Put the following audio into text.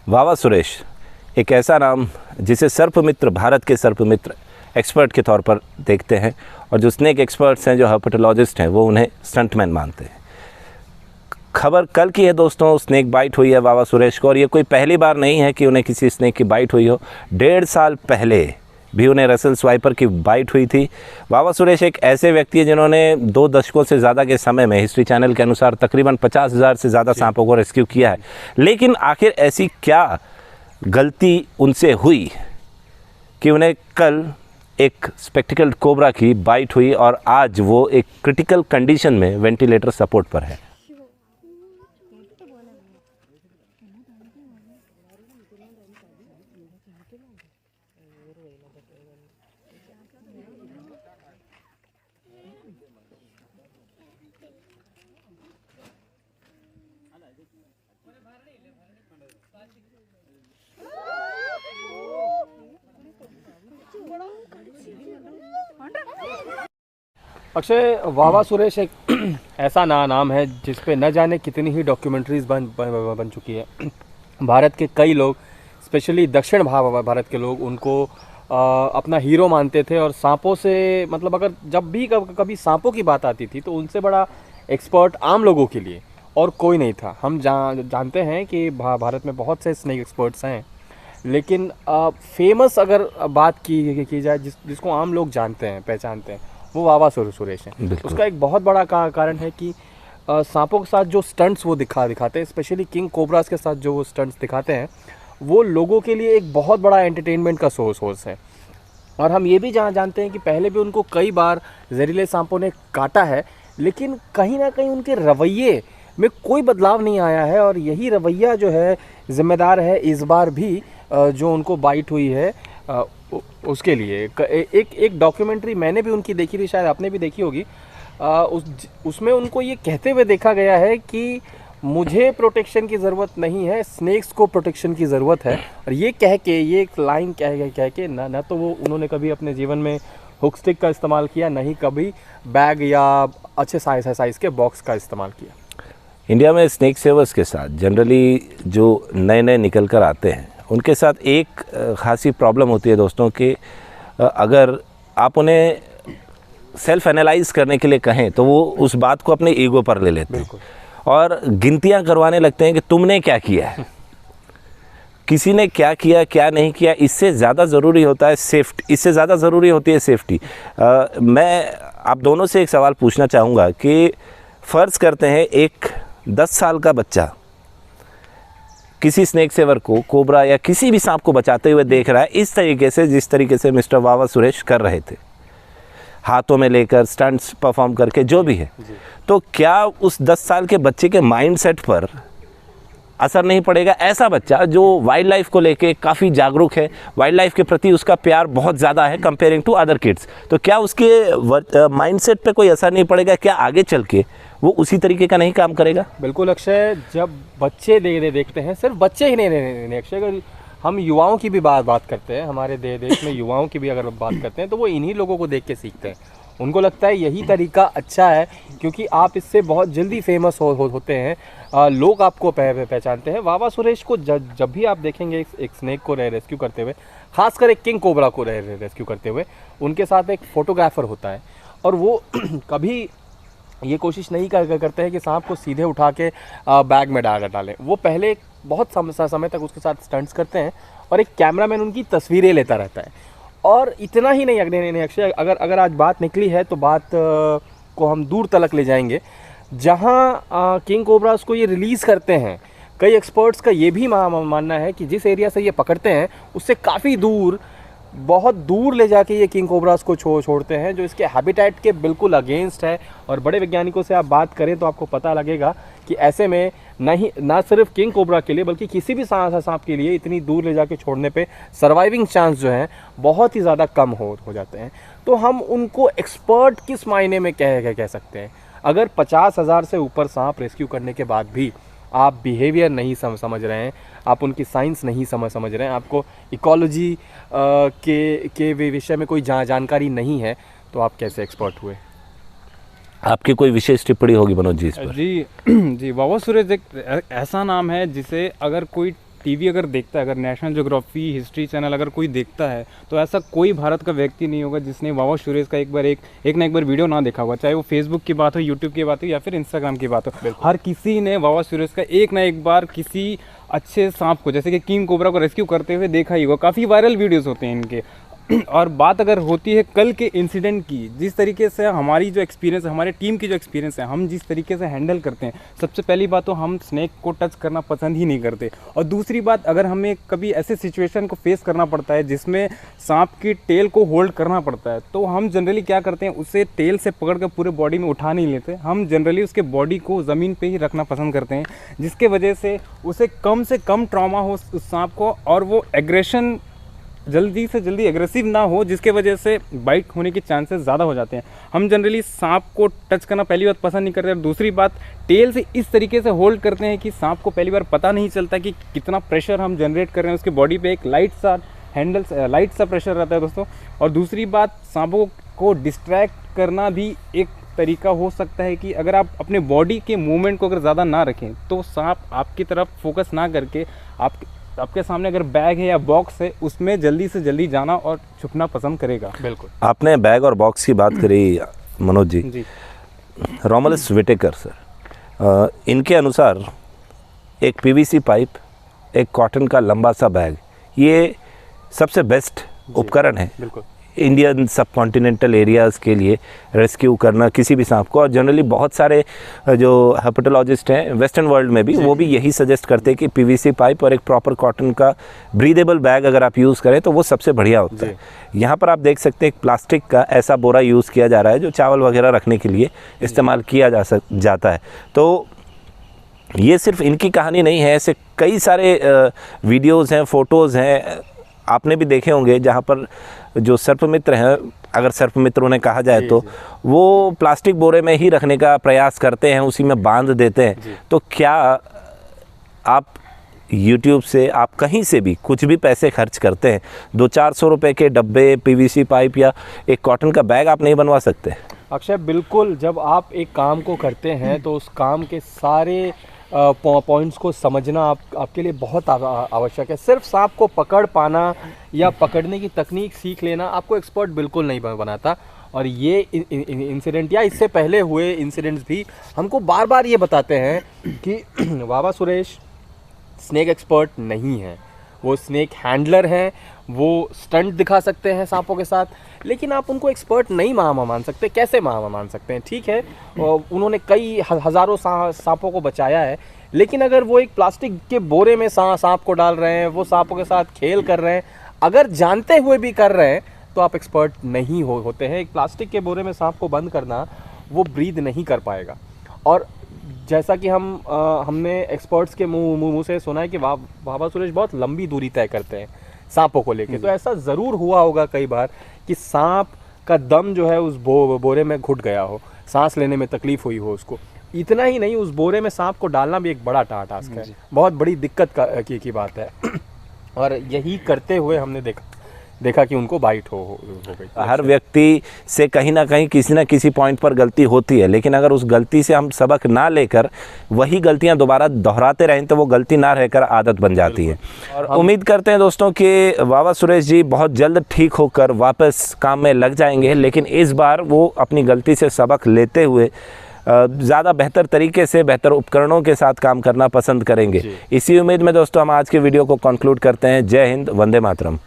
वावा सुरेश एक ऐसा नाम जिसे सर्पमित्र, भारत के सर्पमित्र एक्सपर्ट के तौर पर देखते हैं, और जो स्नेक एक्सपर्ट्स हैं, जो हर्पेटोलॉजिस्ट हैं, वो उन्हें स्टंटमैन मानते हैं। खबर कल की है दोस्तों, स्नेक बाइट हुई है वावा सुरेश को, और ये कोई पहली बार नहीं है कि उन्हें किसी स्नेक की बाइट हुई हो। 1.5 साल पहले भी उन्हें रसल स्वाइपर की बाइट हुई थी। वावा सुरेश एक ऐसे व्यक्ति है जिन्होंने 2 दशकों से ज़्यादा के समय में हिस्ट्री चैनल के अनुसार तकरीबन 50,000 से ज़्यादा सांपों को रेस्क्यू किया है। लेकिन आखिर ऐसी क्या गलती उनसे हुई कि उन्हें कल एक स्पेक्टिकल्ड कोबरा की बाइट हुई और आज वो एक क्रिटिकल कंडीशन में वेंटिलेटर सपोर्ट पर है। अक्षय, वावा सुरेश एक ऐसा नाम है जिस पे न जाने कितनी ही डॉक्यूमेंट्रीज बन चुकी है। भारत के कई लोग, स्पेशली दक्षिण भारत के लोग, उनको अपना हीरो मानते थे। और सांपों से मतलब अगर जब भी कभी सांपों की बात आती थी तो उनसे बड़ा एक्सपर्ट आम लोगों के लिए और कोई नहीं था। हम जानते हैं कि भारत में बहुत से स्नेक एक्सपर्ट्स हैं, लेकिन फेमस अगर बात की जाए जिसको आम लोग जानते हैं, पहचानते हैं, वो वावा सुरेश है। उसका एक बहुत बड़ा कारण है कि सांपों के साथ जो स्टंट्स वो दिखाते हैं, स्पेशली किंग कोबरास के साथ जो वो स्टंट्स दिखाते हैं, वो लोगों के लिए एक बहुत बड़ा एंटरटेनमेंट का सोर्स है। और हम ये भी जानते हैं कि पहले भी उनको कई बार जहरीले सांपों ने काटा है, लेकिन कहीं ना कहीं उनके रवैये में कोई बदलाव नहीं आया है। और यही रवैया जो है जिम्मेदार है इस बार भी जो उनको बाइट हुई है उसके लिए। एक डॉक्यूमेंट्री मैंने भी उनकी देखी थी, शायद आपने भी देखी होगी। उसमें उनको ये कहते हुए देखा गया है कि मुझे प्रोटेक्शन की ज़रूरत नहीं है, स्नेक्स को प्रोटेक्शन की ज़रूरत है। और ये कह के, ये एक लाइन कह के ना तो वो उन्होंने कभी अपने जीवन में हुक स्टिक का इस्तेमाल किया, ना ही कभी बैग या अच्छे साइज़ के बॉक्स का इस्तेमाल किया। इंडिया में स्नेक सेवर्स के साथ जनरली जो नए निकल कर आते हैं, उनके साथ एक खासी प्रॉब्लम होती है दोस्तों कि अगर आप उन्हें सेल्फ एनालाइज करने के लिए कहें तो वो उस बात को अपने ईगो पर ले लेते हैं और गिनतियां करवाने लगते हैं कि तुमने क्या किया है, किसी ने क्या किया, क्या नहीं किया। इससे ज़्यादा ज़रूरी होता है सेफ्टी, इससे ज़्यादा ज़रूरी होती है सेफ्टी। मैं आप दोनों से एक सवाल पूछना चाहूँगा कि फ़र्ज़ करते हैं एक 10 साल का बच्चा किसी स्नेक सेवर को, कोबरा या किसी भी सांप को बचाते हुए देख रहा है इस तरीके से, जिस तरीके से मिस्टर वावा सुरेश कर रहे थे, हाथों में लेकर, स्टंट्स परफॉर्म करके, जो भी है, तो क्या उस 10 साल के बच्चे के माइंडसेट पर असर नहीं पड़ेगा? ऐसा बच्चा जो वाइल्ड लाइफ को लेके काफ़ी जागरूक है, वाइल्ड लाइफ के प्रति उसका प्यार बहुत ज़्यादा है कंपेयरिंग टू अदर किड्स, तो क्या उसके माइंडसेट पे कोई असर नहीं पड़ेगा? क्या आगे चल के वो उसी तरीके का नहीं काम करेगा? बिल्कुल अक्षय, जब बच्चे देखते हैं, सिर्फ बच्चे ही नहीं अक्षय, अगर हम युवाओं की भी बात करते हैं, हमारे देश में युवाओं की भी अगर बात करते हैं, तो वो इन्हीं लोगों को देख के सीखते हैं। उनको लगता है यही तरीका अच्छा है, क्योंकि आप इससे बहुत जल्दी फेमस होते हैं, लोग आपको पहचानते हैं। वावा सुरेश को जब भी आप देखेंगे एक स्नेक को रेस्क्यू करते हुए, खासकर एक किंग कोबरा को रेस्क्यू करते हुए, उनके साथ एक फोटोग्राफर होता है और वो कभी ये कोशिश नहीं करते हैं कि सांप को सीधे उठा के बैग में डालें। वो पहले बहुत समय तक उसके साथ स्टंट्स करते हैं और एक कैमरामैन उनकी तस्वीरें लेता रहता है। और इतना ही नहीं अक्षय, अगर आज बात निकली है तो बात को हम दूर तलक ले जाएंगे। जहां किंग कोबरास को ये रिलीज़ करते हैं, कई एक्सपर्ट्स का ये भी मानना है कि जिस एरिया से ये पकड़ते हैं उससे काफ़ी दूर, बहुत दूर ले जाके ये किंग कोबरास को छोड़ते हैं, जो इसके हैबिटेट के बिल्कुल अगेंस्ट है। और बड़े वैज्ञानिकों से आप बात करें तो आपको पता लगेगा कि ऐसे में ना सिर्फ किंग कोबरा के लिए बल्कि किसी भी सांप के लिए इतनी दूर ले जाके छोड़ने पे सर्वाइविंग चांस जो हैं बहुत ही ज़्यादा कम हो जाते हैं। तो हम उनको एक्सपर्ट किस मायने में कह सकते हैं? अगर 50,000 से ऊपर सांप रेस्क्यू करने के बाद भी आप बिहेवियर नहीं समझ रहे हैं, आप उनकी साइंस नहीं समझ रहे हैं, आपको इकोलॉजी के विषय में कोई जानकारी नहीं है, तो आप कैसे एक्सपर्ट हुए? आपकी कोई विशेष टिप्पणी होगी मनोज जी इस पर? जी जी, वावा सूरज एक ऐसा नाम है जिसे अगर कोई टीवी अगर देखता है, अगर नेशनल ज्योग्राफी, हिस्ट्री चैनल अगर कोई देखता है, तो ऐसा कोई भारत का व्यक्ति नहीं होगा जिसने वावा सूरज का एक ना एक बार वीडियो ना देखा होगा। चाहे वो फेसबुक की बात हो, यूट्यूब की बात हो या फिर इंस्टाग्राम की बात हो, हर किसी ने वावा सूरज का एक ना एक बार किसी अच्छे सांप को, जैसे कि किंग कोबरा को रेस्क्यू करते हुए देखा ही होगा। काफ़ी वायरल वीडियोज़ होते हैं इनके। और बात अगर होती है कल के इंसिडेंट की, जिस तरीके से हमारी जो एक्सपीरियंस है, हमारे टीम की जो एक्सपीरियंस है, हम जिस तरीके से हैंडल करते हैं, सबसे पहली बात तो हम स्नेक को टच करना पसंद ही नहीं करते। और दूसरी बात, अगर हमें कभी ऐसे सिचुएशन को फेस करना पड़ता है जिसमें सांप की टेल को होल्ड करना पड़ता है, तो हम जनरली क्या करते हैं, उसे टेल से पकड़ कर पूरे बॉडी में उठा नहीं लेते। हम जनरली उसके बॉडी को ज़मीन पर ही रखना पसंद करते हैं, जिसके वजह से उसे कम से कम ट्रॉमा हो उस सांप को, और वो एग्रेशन जल्दी से जल्दी एग्रेसिव ना हो, जिसके वजह से बाइट होने के चांसेस ज़्यादा हो जाते हैं। हम जनरली सांप को टच करना पहली बात पसंद नहीं करते, और दूसरी बात टेल से इस तरीके से होल्ड करते हैं कि सांप को पहली बार पता नहीं चलता कि कितना प्रेशर हम जनरेट कर रहे हैं उसके बॉडी पे। एक लाइट सा प्रेशर रहता है दोस्तों। और दूसरी बात, सांपों को डिस्ट्रैक्ट करना भी एक तरीका हो सकता है कि अगर आप अपने बॉडी के मूवमेंट को अगर ज़्यादा ना रखें, तो सांप आपकी तरफ फोकस ना करके आपके सामने अगर बैग है या बॉक्स है, उसमें जल्दी से जल्दी जाना और छुपना पसंद करेगा। बिल्कुल। आपने बैग और बॉक्स की बात करी मनोज जी, जी रोमलस विटेकर सर, इनके अनुसार एक पीवीसी पाइप, एक कॉटन का लंबा सा बैग, ये सबसे बेस्ट उपकरण है बिल्कुल इंडियन सब कॉन्टिनेंटल एरियाज़ के लिए रेस्क्यू करना किसी भी सांप को। और जनरली बहुत सारे जो हेपेटोलॉजिस्ट हैं वेस्टर्न वर्ल्ड में भी, वो भी यही सजेस्ट करते हैं कि पीवीसी पाइप और एक प्रॉपर कॉटन का ब्रीदेबल बैग अगर आप यूज़ करें तो वो सबसे बढ़िया होता है। यहाँ पर आप देख सकते हैं एक प्लास्टिक का ऐसा बोरा यूज़ किया जा रहा है जो चावल वगैरह रखने के लिए इस्तेमाल किया जाता है। तो ये सिर्फ इनकी कहानी नहीं है, ऐसे कई सारे वीडियोज़ हैं, फ़ोटोज़ हैं, आपने भी देखे होंगे, जहाँ पर जो सर्पमित्र हैं, अगर सर्पमित्र उन्हें कहा जाए तो वो प्लास्टिक बोरे में ही रखने का प्रयास करते हैं, उसी में बांध देते हैं। तो क्या आप YouTube से, आप कहीं से भी कुछ भी पैसे खर्च करते हैं, 200-400 रुपये के डब्बे, पीवीसी पाइप या एक कॉटन का बैग आप नहीं बनवा सकते? अक्षय, बिल्कुल। जब आप एक काम को करते हैं तो उस काम के सारे पॉइंट्स को समझना आपके लिए बहुत आवश्यक है। सिर्फ सांप को पकड़ पाना या पकड़ने की तकनीक सीख लेना आपको एक्सपर्ट बिल्कुल नहीं बनाता। और ये इंसिडेंट या इससे पहले हुए इंसिडेंट्स भी हमको बार बार ये बताते हैं कि वावा सुरेश स्नेक एक्सपर्ट नहीं है, वो स्नेक हैंडलर हैं, वो स्टंट दिखा सकते हैं सांपों के साथ, लेकिन आप उनको एक्सपर्ट नहीं मान सकते। कैसे मान सकते हैं? ठीक है, उन्होंने कई हज़ारों सांपों को बचाया है, लेकिन अगर वो एक प्लास्टिक के बोरे में सांप को डाल रहे हैं, वो सांपों के साथ खेल कर रहे हैं, अगर जानते हुए भी कर रहे हैं, तो आप एक्सपर्ट नहीं होते हैं। एक प्लास्टिक के बोरे में सांप को बंद करना, वो ब्रीद नहीं कर पाएगा। और जैसा कि हमने एक्सपर्ट्स के मुंह से सुना है कि वावा सुरेश बहुत लंबी दूरी तय करते हैं सांपों को लेके। तो ऐसा ज़रूर हुआ होगा कई बार कि सांप का दम जो है उस बोरे में घुट गया हो, सांस लेने में तकलीफ हुई हो उसको। इतना ही नहीं, उस बोरे में सांप को डालना भी एक बड़ा टास्क है, बहुत बड़ी दिक्कत की बात है। और यही करते हुए हमने देखा कि उनको बाइट हो गई। हर व्यक्ति से कहीं ना कहीं किसी ना किसी पॉइंट पर गलती होती है, लेकिन अगर उस गलती से हम सबक ना लेकर वही गलतियां दोबारा दोहराते रहें तो वो गलती ना रहकर आदत बन जाती है। और उम्मीद करते हैं दोस्तों कि वावा सुरेश जी बहुत जल्द ठीक होकर वापस काम में लग जाएंगे, लेकिन इस बार वो अपनी गलती से सबक लेते हुए ज़्यादा बेहतर तरीके से, बेहतर उपकरणों के साथ काम करना पसंद करेंगे। इसी उम्मीद में दोस्तों हम आज के वीडियो को कंक्लूड करते हैं। जय हिंद, वंदे मातरम।